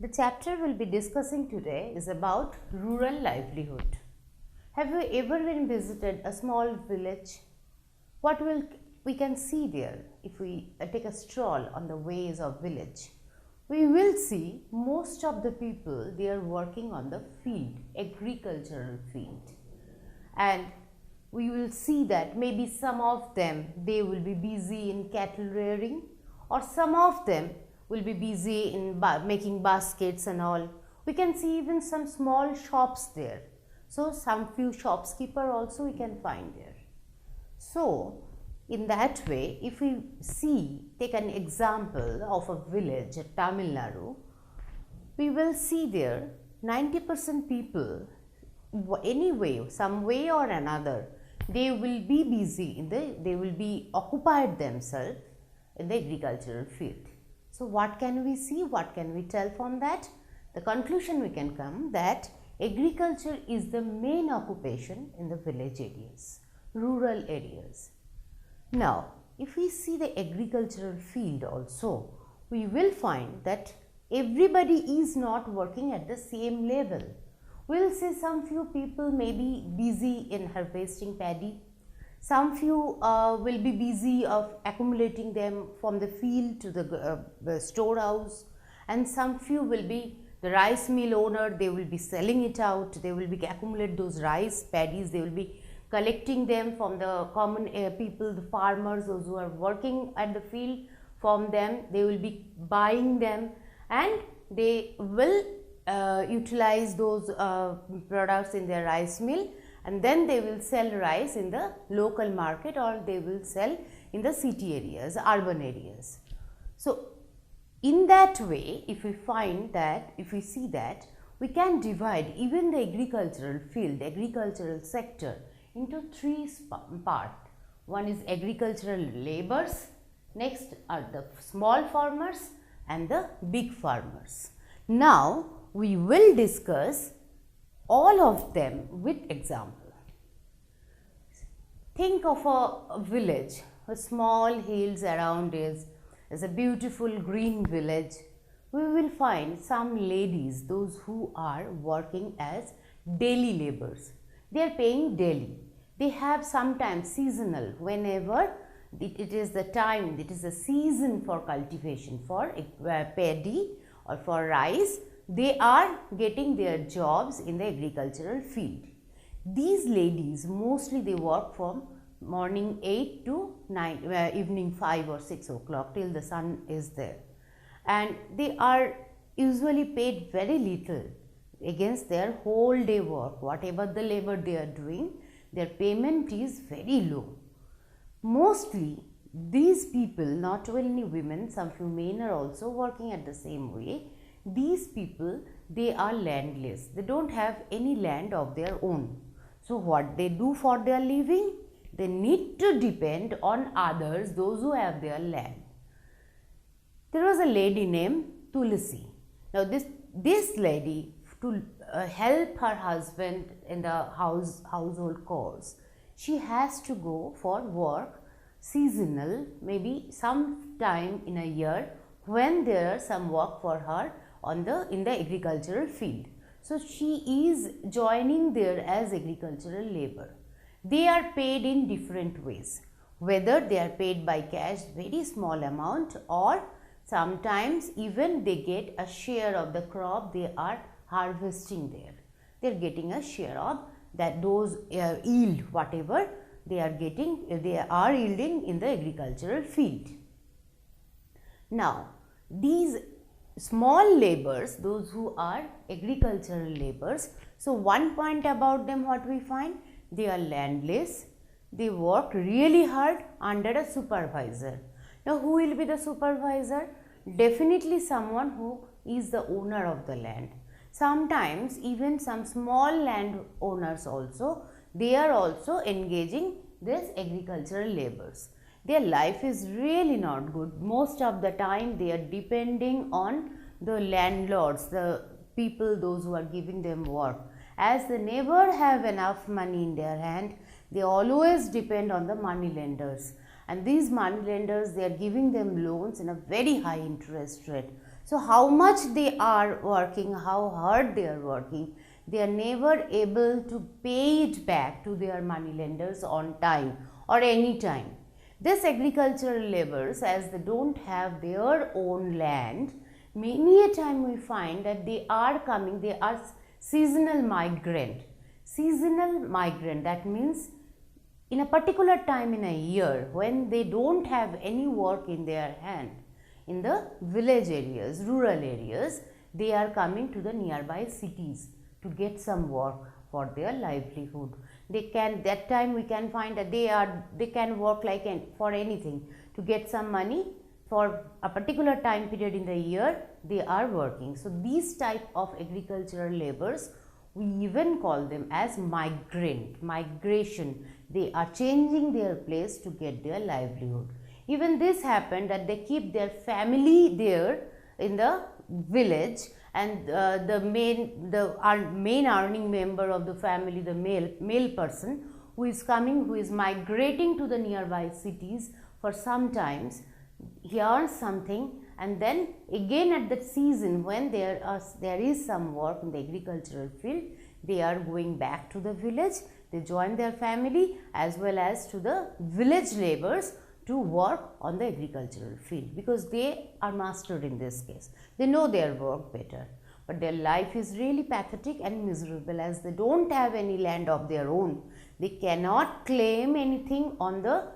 The chapter we'll be discussing today is about rural livelihood. Have you ever been visited a small village? What will we can see there if we take a stroll on the ways of village? We will see most of the people they are working on the field, agricultural field, and we will see that maybe some of them they will be busy in cattle rearing, or some of them will be busy in making baskets and all. We can see even some small shops there, so some few shopkeeper also we can find there. So in that way, if we see, take an example of a village at Tamil Nadu, we will see there 90% people anyway, some way or another, they will be busy they will be occupied themselves in the agricultural field. So what can we see, what can we tell from that? The conclusion we can come that agriculture is the main occupation in the village areas, rural areas. Now, if we see the agricultural field also, we will find that everybody is not working at the same level. We will see some few people may be busy in harvesting paddy, some few will be busy of accumulating them from the field to the storehouse, and some few will be the rice mill owner, they will be selling it out, they will be accumulate those rice paddies, they will be collecting them from the common people, the farmers, those who are working at the field, from them they will be buying them, and they will utilize those products in their rice mill, and then they will sell rice in the local market, or they will sell in the city areas, urban areas. So in that way, if we find that, if we see that, we can divide even the agricultural field, agricultural sector into three parts. One is agricultural laborers, next are the small farmers and the big farmers. Now we will discuss all of them with example. Think of a village, a small hills around is a beautiful green village. We will find some ladies, those who are working as daily laborers. They are paying daily. They have sometimes seasonal, whenever it is the time, it is the season for cultivation for paddy or for rice, they are getting their jobs in the agricultural field. These ladies mostly they work from morning 8 to 9, evening 5 or 6 o'clock till the sun is there, and they are usually paid very little against their whole day work. Whatever the labor they are doing, their payment is very low. Mostly these people, not only women, some few men are also working at the same way. These people, they are landless, they don't have any land of their own. So what they do for their living, they need to depend on others, those who have their land. There was a lady named Tulsi. Now this lady, to help her husband in the household chores, she has to go for work seasonal, maybe some time in a year when there are some work for her in the agricultural field. So she is joining there as agricultural labor. They are paid in different ways, whether they are paid by cash, very small amount, or sometimes even they get a share of the crop they are harvesting there. They are getting a share of that, those yield, whatever they are getting, they are yielding in the agricultural field. Now these small laborers, those who are agricultural laborers, so one point about them, what we find, they are landless, they work really hard under a supervisor. Now who will be the supervisor? Definitely someone who is the owner of the land. Sometimes even some small land owners also, they are also engaging these agricultural laborers. Their life is really not good. Most of the time they are depending on the landlords, the people, those who are giving them work. As they never have enough money in their hand, they always depend on the money lenders. And these money lenders, they are giving them loans in a very high interest rate. So how much they are working, how hard they are working, they are never able to pay it back to their money lenders on time or any time. This agricultural laborers, as they don't have their own land, many a time we find that they are coming, they are seasonal migrant. Seasonal migrant, that means in a particular time in a year when they don't have any work in their hand, in the village areas, rural areas, they are coming to the nearby cities to get some work for their livelihood. They can, that time we can find that they can work like for anything to get some money for a particular time period in the year. They are working. So these type of agricultural laborers, we even call them as migration. They are changing their place to get their livelihood. Even this happened that they keep their family there in the village, and the main earning member of the family, the male person who is coming, who is migrating to the nearby cities for some times, he earns something, and then again at that season when there is some work in the agricultural field, they are going back to the village. They join their family as well as to the village laborers to work on the agricultural field, because they are mastered in this case. They know their work better, but their life is really pathetic and miserable as they don't have any land of their own. They cannot claim anything on the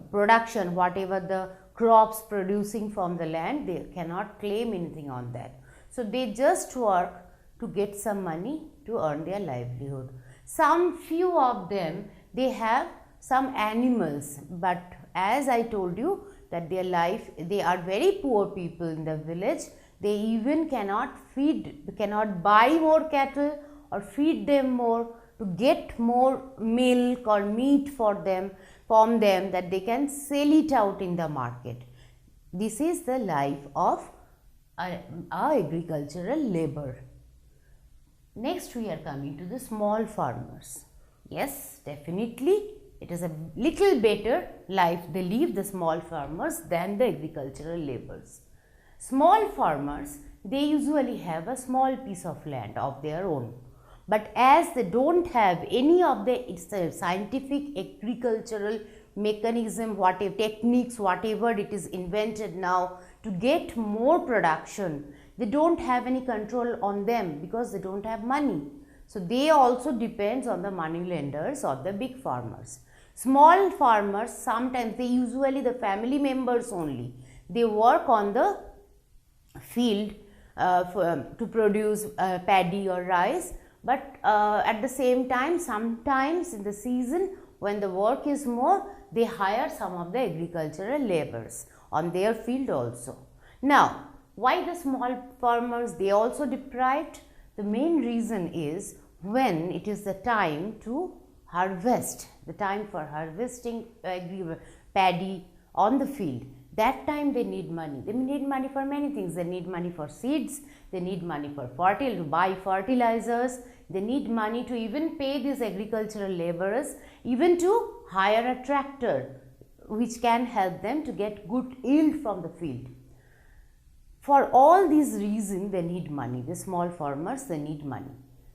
production, whatever the crops producing from the land, they cannot claim anything on that. So they just work to get some money to earn their livelihood. Some few of them, they have some animals, but as I told you that their life, they are very poor people in the village. They even cannot buy more cattle or feed them more to get more milk or meat from them, that they can sell it out in the market. This is the life of our agricultural labor. Next we are coming to the small farmers. Yes, definitely it is a little better life they live, the small farmers, than the agricultural laborers. Small farmers, they usually have a small piece of land of their own. But as they don't have any of the scientific agricultural mechanism, whatever techniques, whatever it is invented now to get more production, they don't have any control on them because they don't have money. So they also depends on the money lenders or the big farmers. Small farmers, sometimes they usually the family members only. They work on the field to produce paddy or rice. But at the same time, sometimes in the season when the work is more, they hire some of the agricultural laborers on their field also. Now, why the small farmers, they also deprived? The main reason is when it is the time to harvest, the time for harvesting paddy on the field. That time they need money. They need money for many things. They need money for seeds, they need money for to buy fertilizers, they need money to even pay these agricultural laborers, even to hire a tractor which can help them to get good yield from the field. For all these reasons, they need money. The small farmers, they need money.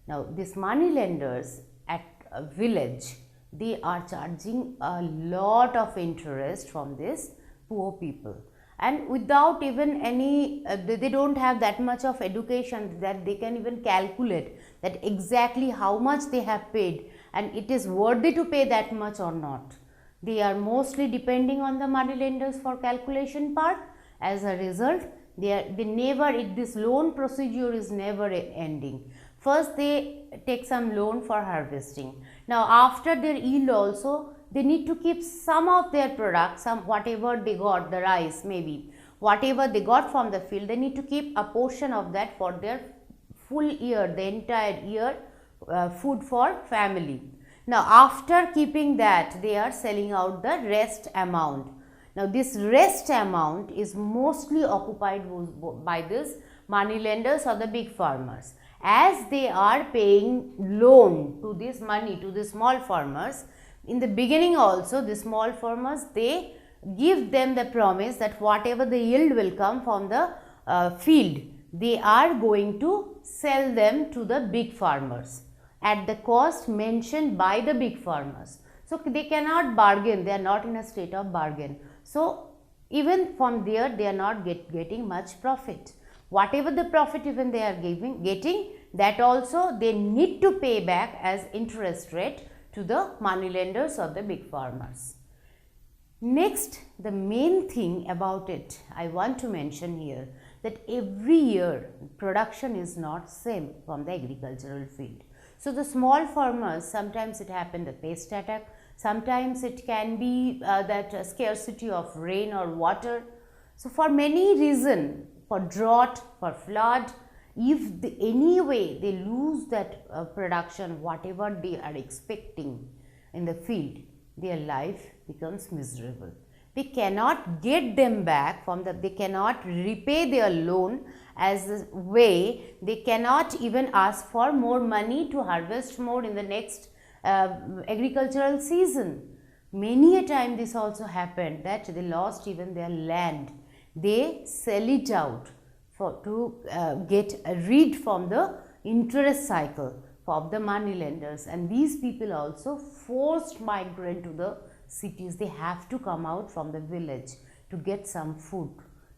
Now, these money lenders at a village, they are charging a lot of interest from these poor people, and without even any, they don't have that much of education that they can even calculate that exactly how much they have paid and it is worthy to pay that much or not. They are mostly depending on the money lenders for calculation part. As a result, this loan procedure is never ending. First they take some loan for harvesting. Now after their yield also, they need to keep some of their products, whatever they got, the rice maybe, whatever they got from the field, they need to keep a portion of that for their full year, the entire year food for family. Now after keeping that, they are selling out the rest amount. Now this rest amount is mostly occupied by these money lenders or the big farmers. As they are paying loan to this money to the small farmers, in the beginning also the small farmers, they give them the promise that whatever the yield will come from the field, they are going to sell them to the big farmers at the cost mentioned by the big farmers. So they cannot bargain, they are not in a state of bargain. So even from there they are not getting much profit. Whatever the profit even they are getting, that also they need to pay back as interest rate to the money lenders or the big farmers. Next, the main thing about it I want to mention here, that every year production is not same from the agricultural field. So the small farmers, sometimes it happen the pest attack, sometimes it can be that scarcity of rain or water. So for many reasons, for drought, for flood, if anyway they lose that production, whatever they are expecting in the field, their life becomes miserable. They cannot get them back from the, they cannot repay their loan as a way, they cannot even ask for more money to harvest more in the next agricultural season. Many a time this also happened that they lost even their land. They sell it out to get rid from the interest cycle of the money lenders, and these people also forced migrate to the cities. They have to come out from the village to get some food,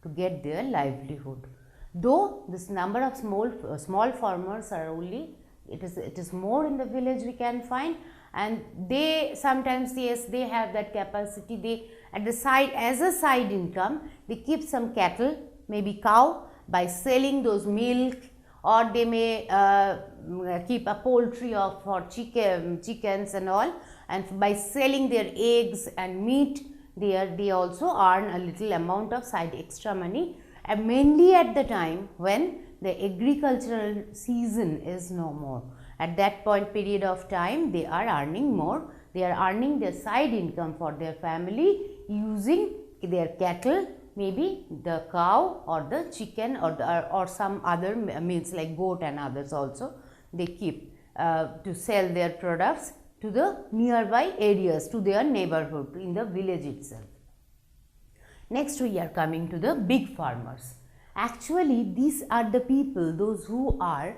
to get their livelihood. Though this number of small farmers are only, it is more in the village we can find, and they sometimes, yes, they have that capacity. They at the side, as a side income, they keep some cattle, maybe cow, by selling those milk, or they may keep a poultry for chickens and all, and by selling their eggs and meat, they also earn a little amount of side extra money, and mainly at the time when the agricultural season is no more. At that period of time, they are earning more. They are earning their side income for their family using their cattle, maybe the cow or the chicken or some other meals like goat and others also they keep to sell their products to the nearby areas, to their neighborhood, in the village itself. Next we are coming to the big farmers. Actually these are the people, those who are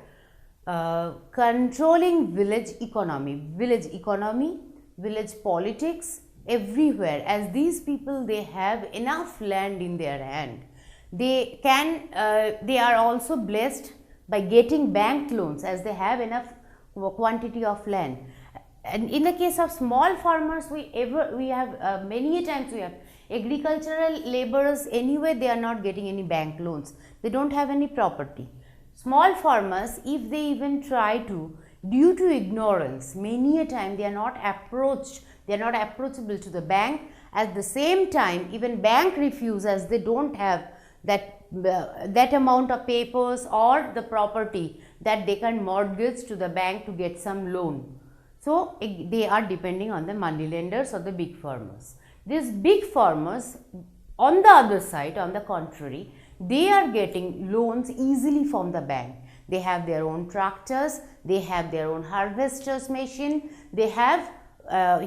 controlling village economy, village politics, everywhere, as these people, they have enough land in their hand. They can they are also blessed by getting bank loans, as they have enough quantity of land. And in the case of small farmers, we have many times we have agricultural laborers, anyway they are not getting any bank loans, they don't have any property. Small farmers, if they even try to, due to ignorance, many a time they are not approached, they are not approachable to the bank. At the same time, even bank refuse, as they don't have that amount of papers or the property that they can mortgage to the bank to get some loan. So they are depending on the money lenders or the big farmers. These big farmers, on the other side, on the contrary, they are getting loans easily from the bank. They have their own tractors, they have their own harvesters machine, they have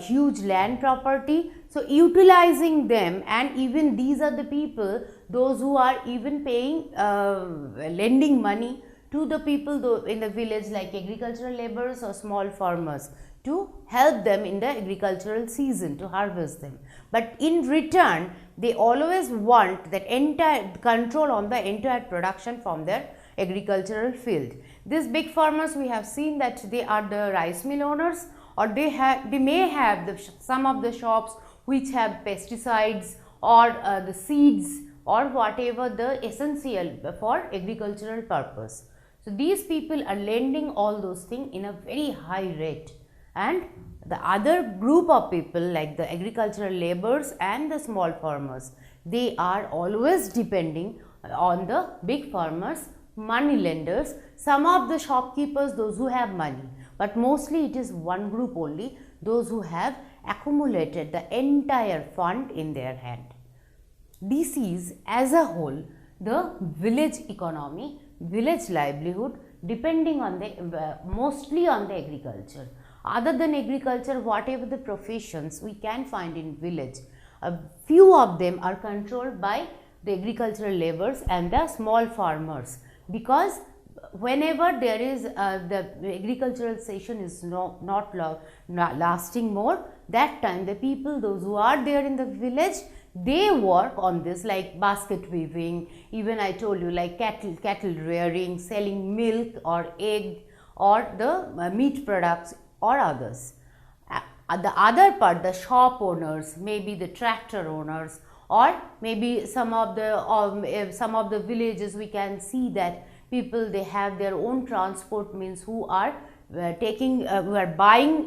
huge land property. So utilizing them, and even these are the people, those who are even paying lending money to the people in the village, like agricultural laborers or small farmers, to help them in the agricultural season to harvest them. But in return, they always want that entire control on the entire production from their agricultural field. These big farmers, we have seen that they are the rice mill owners, or they may have some of the shops which have pesticides or the seeds or whatever the essential for agricultural purpose. So these people are lending all those things in a very high rate, and the other group of people, like the agricultural laborers and the small farmers, they are always depending on the big farmers, money lenders, some of the shopkeepers, those who have money, but mostly it is one group only, those who have accumulated the entire fund in their hand. This is as a whole the village economy, village livelihood, depending on the mostly on the agriculture. Other than agriculture, whatever the professions we can find in village, a few of them are controlled by the agricultural laborers and the small farmers, because whenever there is the agricultural session is not lasting more, that time the people, those who are there in the village, they work on this, like basket weaving, even I told you, like cattle rearing, selling milk or egg or the meat products or others. The other part, the shop owners, maybe the tractor owners, or maybe some of the villages we can see that people, they have their own transport means, who are who are buying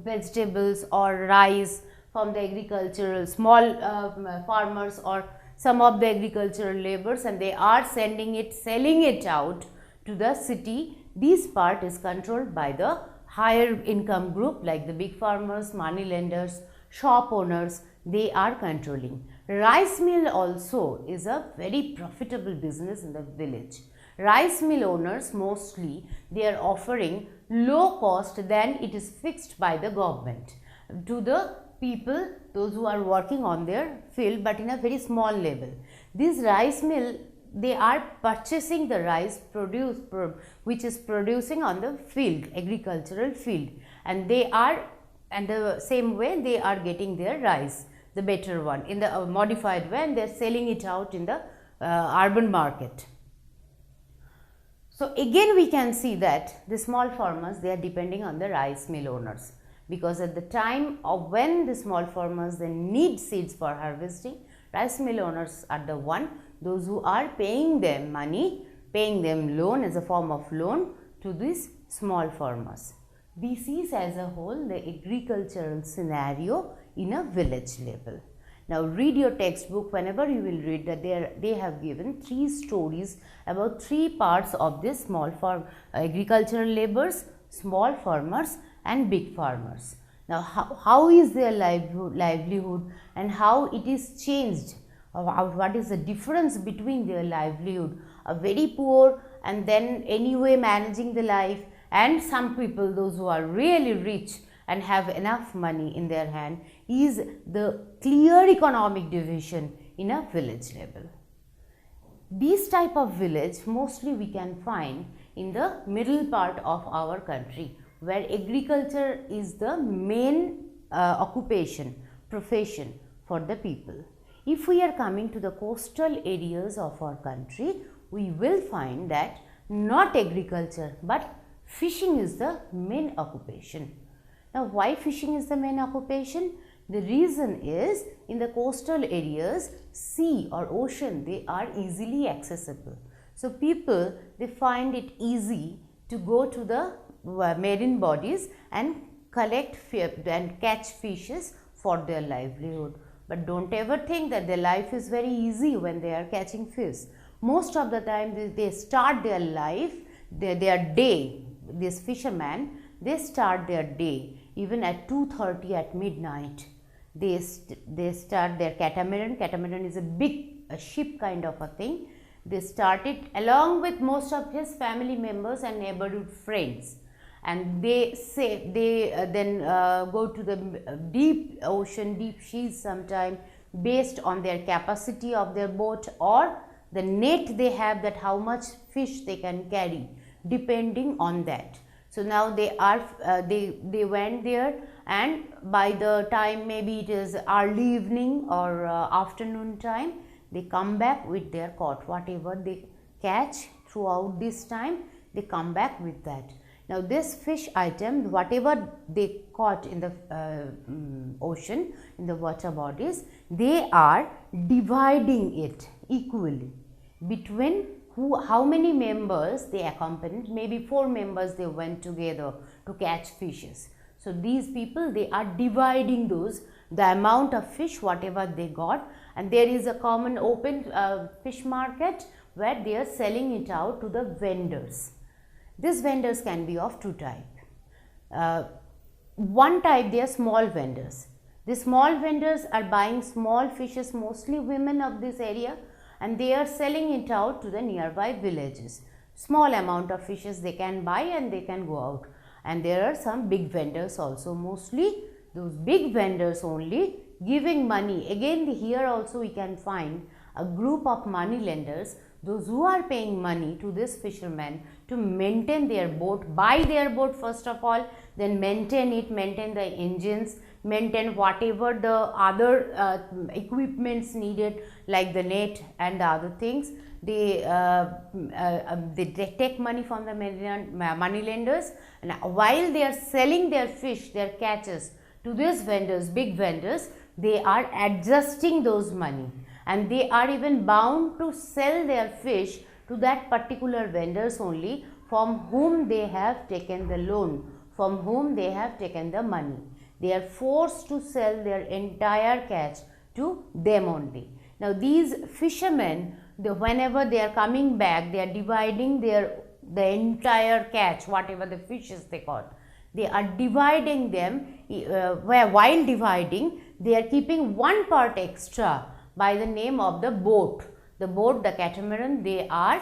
vegetables or rice from the agricultural small farmers or some of the agricultural laborers, and they are selling it out to the city. This part is controlled by the higher income group, like the big farmers, money lenders, shop owners, they are controlling. Rice mill also is a very profitable business in the village. Rice mill owners, mostly they are offering low cost than it is fixed by the government to the people, those who are working on their field, but in a very small level. This rice mill, they are purchasing the rice which is producing on the field, agricultural field, and they are, and the same way they are getting their rice, the better one, in the modified way, and they are selling it out in the urban market. So again we can see that the small farmers, they are depending on the rice mill owners, because at the time of when the small farmers, they need seeds for harvesting, rice mill owners are the one, those who are paying them money, paying them loan as a form of loan to these small farmers. This is as a whole the agricultural scenario in a village level. Now read your textbook. Whenever you will read that, they have given 3 stories about 3 parts of this small farm agricultural laborers, small farmers and big farmers. Now how is their livelihood and how it is changed, what is the difference between their livelihood, a very poor and then anyway managing the life, and some people, those who are really rich and have enough money in their hand, is the clear economic division in a village level. This type of village mostly we can find in the middle part of our country, where agriculture is the main occupation, profession for the people. If we are coming to the coastal areas of our country, we will find that not agriculture but fishing is the main occupation. Now why fishing is the main occupation? The reason is, in the coastal areas, sea or ocean, they are easily accessible. So people, they find it easy to go to the marine bodies and collect and catch fishes for their livelihood. But don't ever think that their life is very easy when they are catching fish. Most of the time they start their life, their day, this fisherman, they start their day even at 2:30 at midnight. They start their catamaran. Catamaran is a ship kind of a thing. They start it along with most of his family members and neighborhood friends, and they then go to the deep ocean, deep seas sometime, based on their capacity of their boat or the net they have, that how much fish they can carry, depending on that. So now they went there, and by the time maybe it is early evening or afternoon time, they come back with their caught, whatever they catch throughout this time, they come back with that. Now this fish item, whatever they caught in the ocean, in the water bodies, they are dividing it equally between how many members they accompanied. Maybe 4 members they went together to catch fishes. So these people, they are dividing the amount of fish whatever they got, and there is a common open fish market where they are selling it out to the vendors. These vendors can be of 2 types. One type, they are small vendors. The small vendors are buying small fishes, mostly women of this area, and they are selling it out to the nearby villages. Small amount of fishes they can buy and they can go out. And there are some big vendors also, mostly those big vendors only giving money. Again, here also we can find a group of money lenders, those who are paying money to this fisherman to maintain their boat, buy their boat first of all, then maintain it, maintain the engines, maintain whatever the other equipments needed like the net and the other things. They take money from the money lenders, and while they are selling their fish, their catches to these vendors, big vendors, they are adjusting those money, and they are even bound to sell their fish to that particular vendors only from whom they have taken the loan, from whom they have taken the money. They are forced to sell their entire catch to them only. Now these fishermen, whenever they are coming back, they are dividing the entire catch, whatever the fishes they caught. They are dividing them, while dividing, they are keeping one part extra by the name of the boat. The boat, the catamaran, they are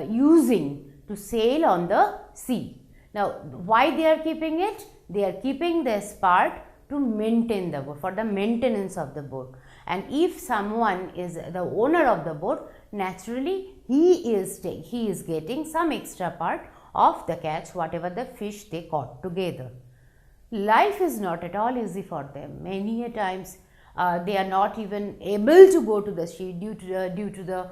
using to sail on the sea. Now, why they are keeping it? They are keeping this part to maintain the boat, for the maintenance of the boat. And if someone is the owner of the boat, naturally he is getting some extra part of the catch, whatever the fish they caught together. Life is not at all easy for them. Many a times they are not even able to go to the sea due to the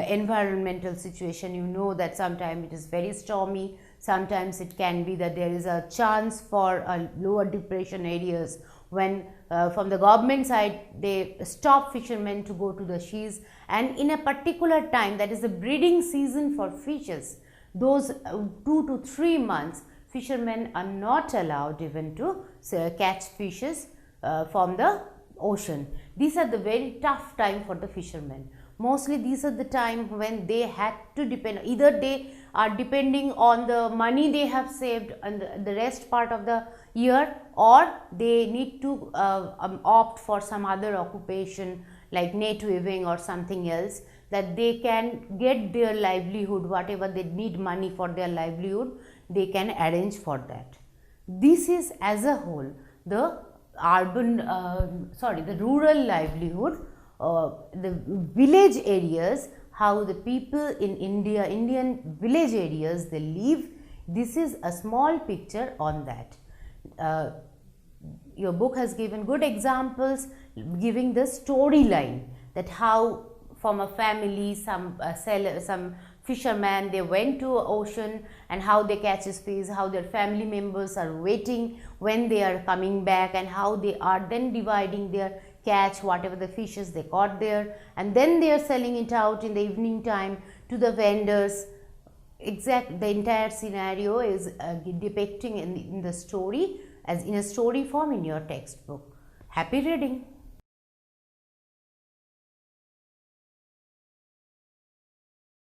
environmental situation. You know that sometimes it is very stormy. Sometimes it can be that there is a chance for lower depression areas when from the government side they stop fishermen to go to the seas, and in a particular time, that is the breeding season for fishes, those 2 to 3 months fishermen are not allowed even to catch fishes from the ocean. These are the very tough time for the fishermen. Mostly these are the time when they had to depend, either they are depending on the money they have saved and the rest part of the year, or they need to opt for some other occupation like net weaving or something else, that they can get their livelihood, whatever they need money for their livelihood, they can arrange for that. This is as a whole the the rural livelihood, the village areas, how the people in India, Indian village areas they live. This is a small picture on that. Your book has given good examples, giving the storyline that how from a family, some fishermen, they went to ocean and how they catch fish, how their family members are waiting when they are coming back, and how they are then dividing their catch, whatever the fishes they caught there, and then they are selling it out in the evening time to the vendors. The entire scenario is depicting in the story as in a story form in your textbook. Happy reading.